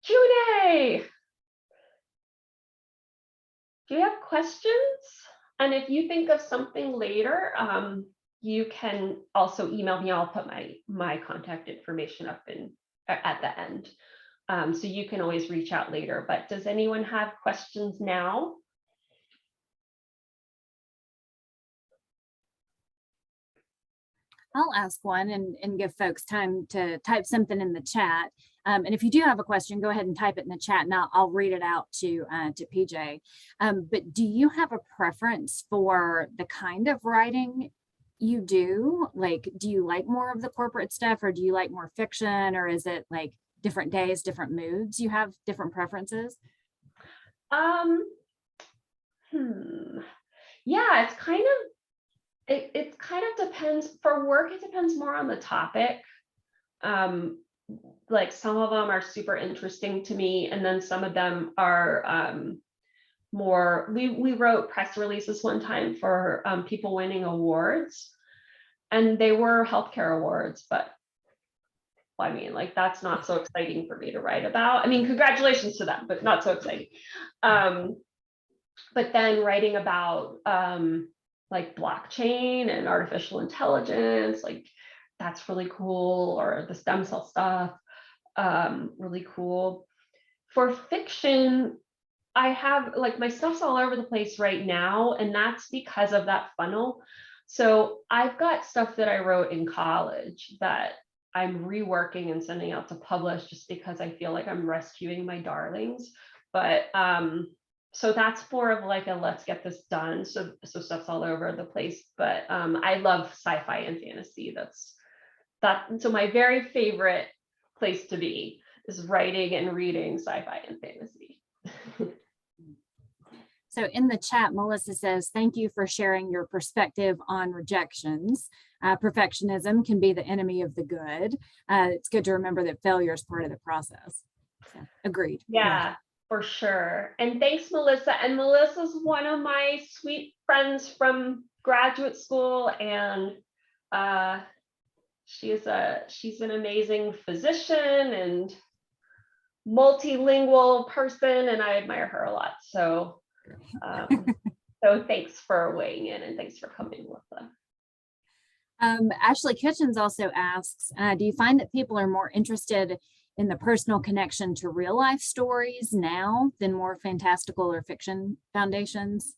Q&A. Do you have questions? And if you think of something later, you can also email me. I'll put my contact information up at the end. So you can always reach out later. But does anyone have questions now?
I'll ask one and give folks time to type something in the chat. And if you do have a question, go ahead and type it in the chat, and I'll read it out to PJ. But do you have a preference for the kind of writing you do? Like, do you like more of the corporate stuff, or do you like more fiction, or is it like different days, different moods? You have different preferences?
Yeah, it's kind of, it kind of depends. For work, it depends more on the topic. Like some of them are super interesting to me, and then some of them are more, we wrote press releases one time for people winning awards, and they were healthcare awards, but I mean, like, that's not so exciting for me to write about. I mean, congratulations to them, but not so exciting. But then writing about like blockchain and artificial intelligence, like that's really cool, or the stem cell stuff, really cool. For fiction, I have, like, my stuff's all over the place right now, and that's because of that funnel. So I've got stuff that I wrote in college that I'm reworking and sending out to publish, just because I feel like I'm rescuing my darlings. But so that's more of like a let's get this done. So stuff's all over the place. But I love sci-fi and fantasy. So my very favorite place to be is writing and reading sci-fi and fantasy.
So in the chat, Melissa says, thank you for sharing your perspective on rejections. Perfectionism can be the enemy of the good. It's good to remember that failure is part of the process. So, agreed.
Yeah, for sure. And thanks, Melissa. And Melissa's one of my sweet friends from graduate school, and she's an amazing physician and multilingual person, and I admire her a lot. So so thanks for weighing in, and thanks for coming, Melissa.
Ashley Kitchens also asks, do you find that people are more interested in the personal connection to real life stories now than more fantastical or fiction foundations?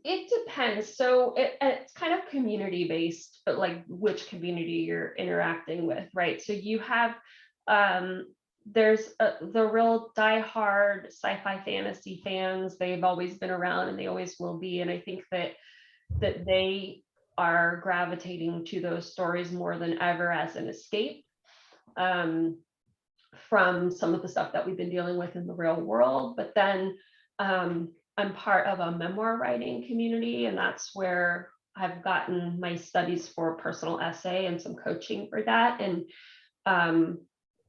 It depends. So it's kind of community based, but like which community you're interacting with, right? So you have there's the real diehard sci-fi fantasy fans. They've always been around, and they always will be. And I think that they are gravitating to those stories more than ever as an escape from some of the stuff that we've been dealing with in the real world. But then I'm part of a memoir writing community, and that's where I've gotten my studies for personal essay and some coaching for that. And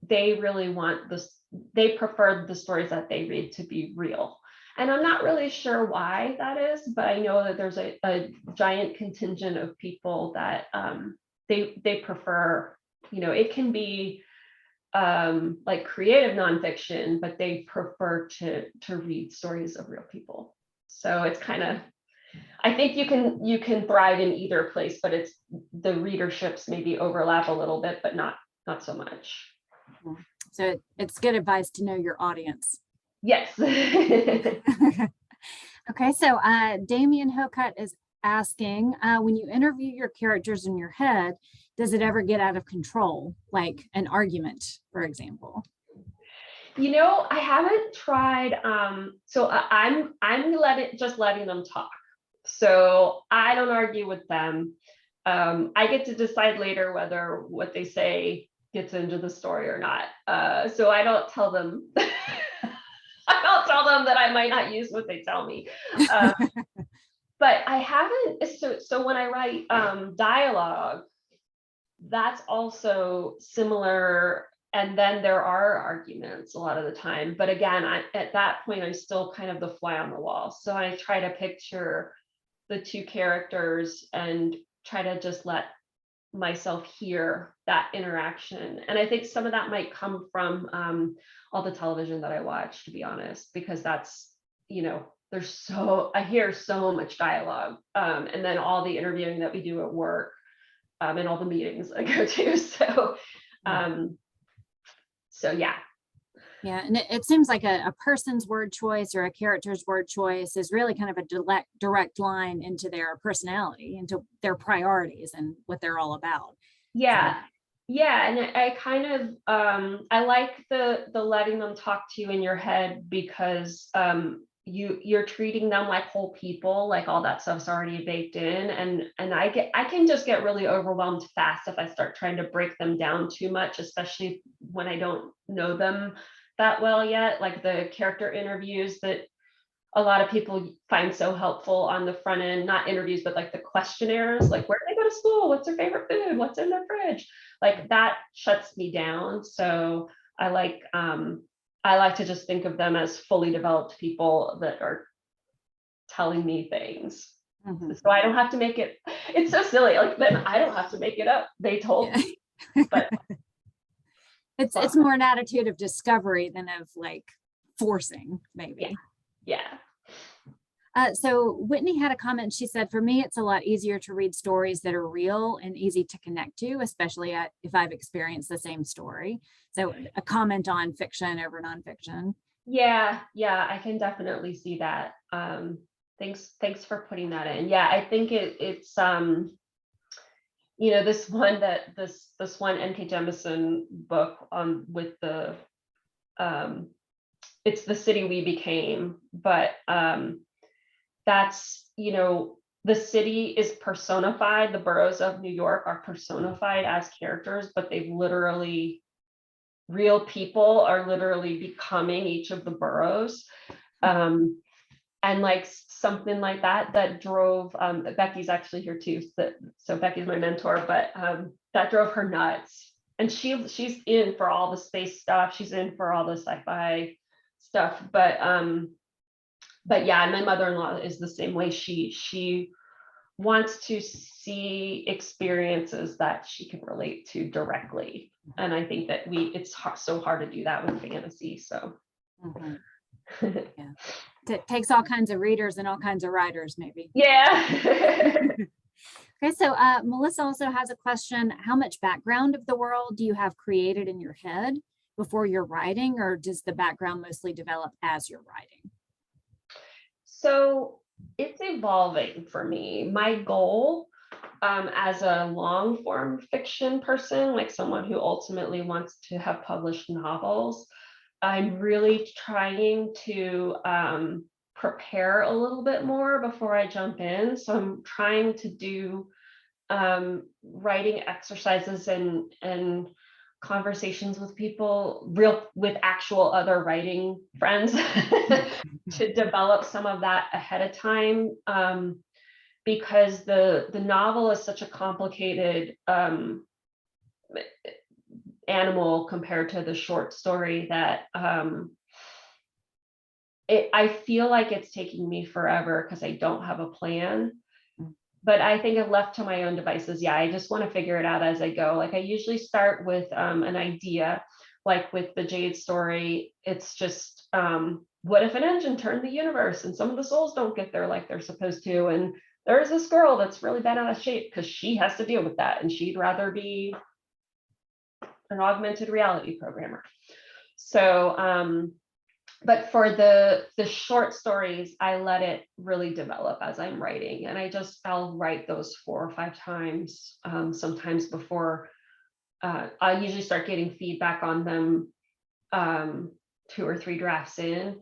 they really want this, they prefer the stories that they read to be real. And I'm not really sure why that is, but I know that there's a giant contingent of people that they prefer, it can be like creative nonfiction, but they prefer to read stories of real people. So it's kind of, I think you can thrive in either place, but it's the readerships maybe overlap a little bit, but not so much.
So it's good advice to know your audience.
Yes.
Okay, so Damien Hocutt is asking, when you interview your characters in your head, does it ever get out of control, like an argument, for example?
I haven't tried. So I'm letting them talk. So I don't argue with them. I get to decide later whether what they say gets into the story or not. So I don't tell them. I don't tell them that I might not use what they tell me. But I haven't. So when I write dialogue, that's also similar. And then there are arguments a lot of the time. But again, at that point, I'm still kind of the fly on the wall. So I try to picture the two characters and try to just let myself hear that interaction. And I think some of that might come from all the television that I watch, to be honest, because that's, I hear so much dialogue. And then all the interviewing that we do at work and all the meetings I go to. So yeah.
Yeah, and it seems like a person's word choice or a character's word choice is really kind of a direct line into their personality, into their priorities and what they're all about.
Yeah. So. Yeah. And I kind of, I like the letting them talk to you in your head, because you're treating them like whole people, like all that stuff's already baked in. And I can just get really overwhelmed fast if I start trying to break them down too much, especially when I don't know them that well yet. Like the character interviews that a lot of people find so helpful on the front end, not interviews, but like the questionnaires, like where do they go to school? What's their favorite food? What's in their fridge? Like that shuts me down. So I like to just think of them as fully developed people that are telling me things. Mm-hmm. So I don't have to make it. It's so silly. Like then I don't have to make it up. They told me. But
it's more an attitude of discovery than of like forcing, maybe.
Yeah.
So Whitney had a comment. She said, for me, it's a lot easier to read stories that are real and easy to connect to, especially if I've experienced the same story. So a comment on fiction over nonfiction.
Yeah, I can definitely see that. Thanks for putting that in. Yeah, I think it's this one N.K. Jemisin book with the it's The City We Became, but that's, the city is personified, the boroughs of New York are personified as characters, but real people are literally becoming each of the boroughs. And like something like that drove, Becky's actually here too, so Becky's my mentor, but that drove her nuts. And she's in for all the space stuff, she's in for all the sci-fi stuff, but yeah, my mother-in-law is the same way. She wants to see experiences that she can relate to directly, and I think that it's so hard to do that with fantasy. So
mm-hmm. Yeah, it takes all kinds of readers and all kinds of writers, maybe.
Yeah.
Okay, so Melissa also has a question. How much background of the world do you have created in your head before you're writing, or does the background mostly develop as you're writing?
So it's evolving for me. My goal as a long form fiction person, like someone who ultimately wants to have published novels, I'm really trying to prepare a little bit more before I jump in. So I'm trying to do writing exercises and conversations with people, with actual other writing friends to develop some of that ahead of time, because the novel is such a complicated animal compared to the short story that I feel like it's taking me forever because I don't have a plan. But I think if left to my own devices, yeah, I just want to figure it out as I go. Like I usually start with an idea, like with the Jade story. It's just, what if an engine turned the universe and some of the souls don't get there like they're supposed to? And there's this girl that's really bent out of shape because she has to deal with that. And she'd rather be an augmented reality programmer. So, but for the short stories, I let it really develop as I'm writing, and I'll write those 4 or 5 times, sometimes before I usually start getting feedback on them 2 or 3 drafts in,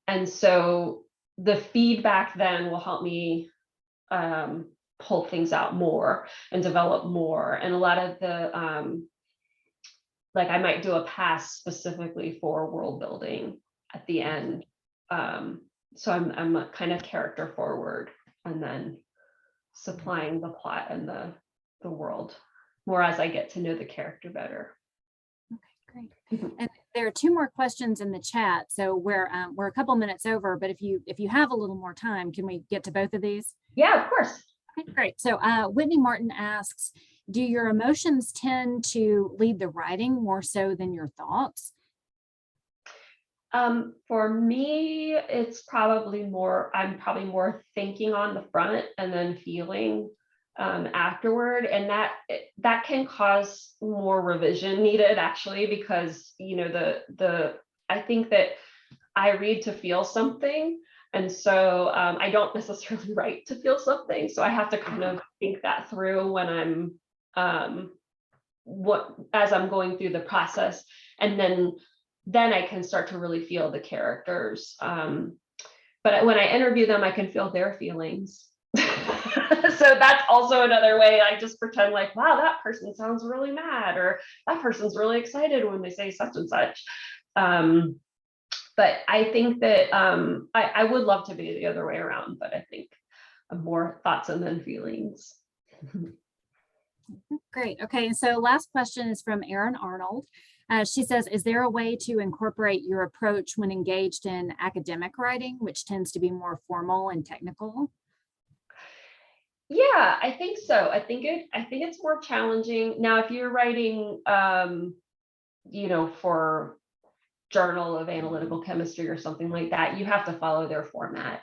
and so the feedback then will help me pull things out more and develop more. And a lot of the like I might do a pass specifically for world building at the end. So I'm a kind of character forward and then supplying the plot and the world more as I get to know the character better.
Okay, great. And there are 2 more questions in the chat, so we're a couple minutes over, but if you have a little more time, can we get to both of these?
Yeah, of course.
Okay, great. So Whitney Martin asks, do your emotions tend to lead the writing more so than your thoughts?
For me, it's probably more, I'm probably more thinking on the front and then feeling afterward. And that can cause more revision needed actually, because, you know, I think that I read to feel something. And so I don't necessarily write to feel something. So I have to kind of think that through when I'm as I'm going through the process. And then I can start to really feel the characters. But when I interview them, I can feel their feelings. So that's also another way. I just pretend like, wow, that person sounds really mad, or that person's really excited when they say such and such. But I think that I would love to be the other way around, but I think more thoughts and then feelings.
Great. Okay, so last question is from Erin Arnold. She says, is there a way to incorporate your approach when engaged in academic writing, which tends to be more formal and technical?
Yeah, I think so. I think it's more challenging. Now, if you're writing, you know, for Journal of Analytical Chemistry or something like that, you have to follow their format.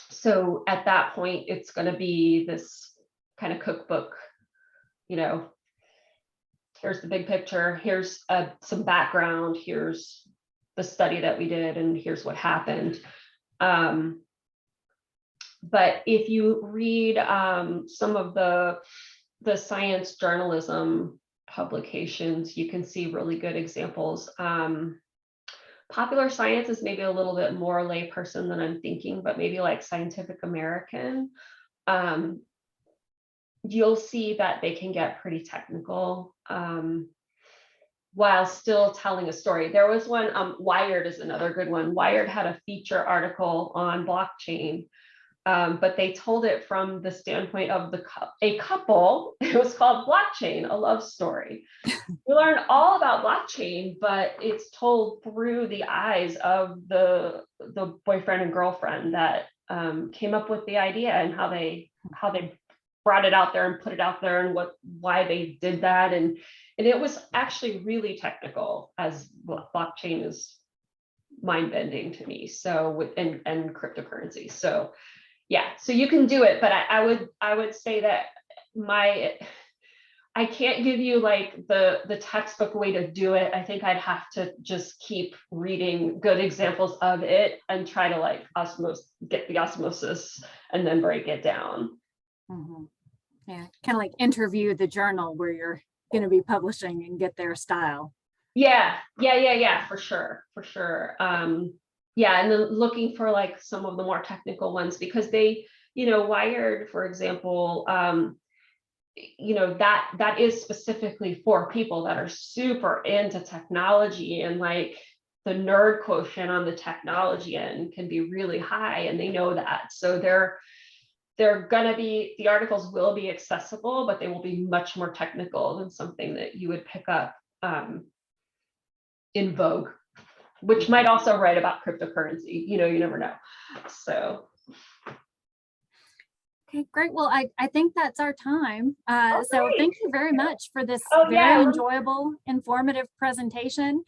So at that point, it's going to be this kind of cookbook, you know, here's the big picture, here's some background, here's the study that we did, and here's what happened. But if you read some of the science journalism publications, you can see really good examples. Popular Science is maybe a little bit more layperson than I'm thinking, but maybe like Scientific American, you'll see that they can get pretty technical while still telling a story. There was one, Wired is another good one. Wired had a feature article on blockchain, but they told it from the standpoint of a couple. It was called Blockchain, a love story. You learn all about blockchain, but it's told through the eyes of the boyfriend and girlfriend that came up with the idea, and how they brought it out there and put it out there, and why they did that, and it was actually really technical, as blockchain is mind-bending to me. So and cryptocurrency. So yeah, so you can do it, but I would say that I can't give you like the textbook way to do it. I think I'd have to just keep reading good examples of it and try to like get the osmosis and then break it down.
Mm-hmm. Yeah, kind of like interview the journal where you're going to be publishing and get their style.
Yeah, for sure. Yeah, and then looking for like some of the more technical ones, because they, you know, Wired, for example, you know, that is specifically for people that are super into technology, and like the nerd quotient on the technology end can be really high, and they know that. So they're gonna be, the articles will be accessible, but they will be much more technical than something that you would pick up in Vogue. which might also write about cryptocurrency. You never know. So.
Okay, great. Well, I think that's our time. So thank you very much for this very enjoyable, informative presentation.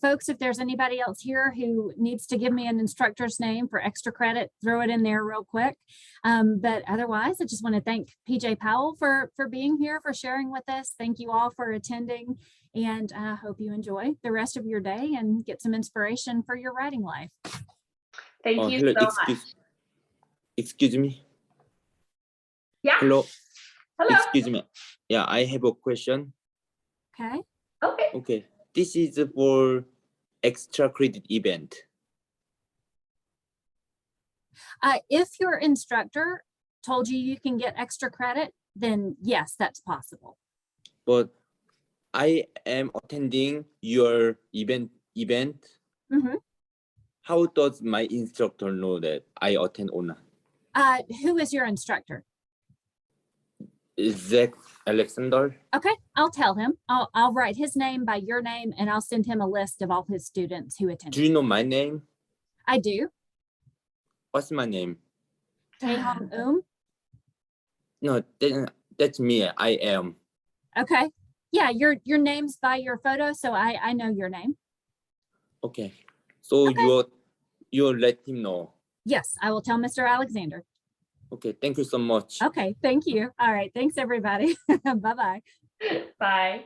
Folks, if there's anybody else here who needs to give me an instructor's name for extra credit, throw it in there real quick. But otherwise, I just want to thank PJ Powell for being here, for sharing with us. Thank you all for attending, and I hope you enjoy the rest of your day and get some inspiration for your writing life.
Thank you so much.
Excuse me.
Yeah.
Hello.
Hello.
Excuse me. Yeah, I have a question.
Okay.
Okay. This is for extra credit event.
If your instructor told you you can get extra credit, then yes, that's possible.
But I am attending your event.
Mm-hmm.
How does my instructor know that I attend or not?
Who is your instructor?
Zach Alexander.
Okay, I'll tell him. I'll write his name by your name, and I'll send him a list of all his students who attend.
Do you know my name?
I do.
What's my name?
Tae-hong.
No, that's me. I am.
Okay. Yeah, your name's by your photo, so I know your name.
Okay. So
okay.
you let him know.
Yes, I will tell Mr. Alexander.
Okay, thank you so much.
Okay, thank you. All right, thanks everybody. Bye-bye.
Bye.